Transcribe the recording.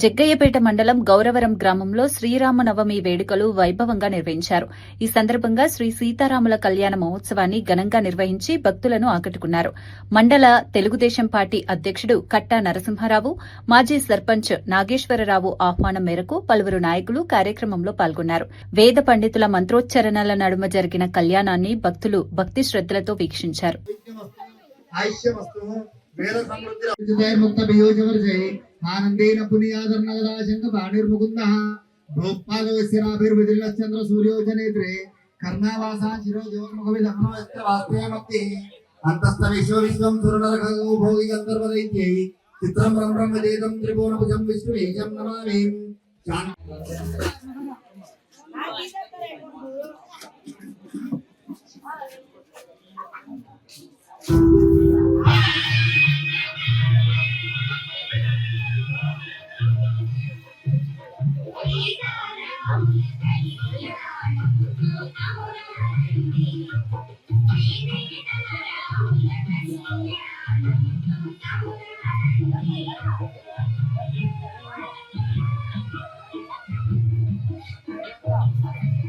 జగ్గయ్యపేట మండలం గౌరవరం గ్రామంలో శ్రీరామనవమి వేడుకలు వైభవంగా నిర్వహించారు. ఈ సందర్భంగా శ్రీ సీతారాముల కళ్యాణ మహోత్సవాన్ని ఘనంగా నిర్వహించి భక్తులను ఆకట్టుకున్నారు. మండల తెలుగుదేశం పార్టీ అధ్యకుడు కట్టా నరసింహారావు, మాజీ సర్పంచ్ నాగేశ్వరరావు ఆహ్వానం మేరకు పలువురు నాయకులు కార్యక్రమంలో పాల్గొన్నారు. వేద పండితుల మంత్రోచ్చరణల నడుమ జరిగిన కళ్యాణాన్ని భక్తులు భక్తి శ్రద్దలతో వీక్షించారు. ఆనందేన పునీయాదర్నగదాశంక బాణిర్ముకుందః భోపాదవస్యరాభిర్విదిల్లశ్చంద్ర సూర్యోజనేత్రే కర్ణావాసా శిరోజోన్ముఖవిధమనోస్త్ర వాస్తేమత్తి అంతస్థ విశ్వం సురనరకో భోగి గంధర్వదైత్యై చిత్రం బ్రహ్మవేదం త్రిభువనభుజం విష్ణువేశం నమామి.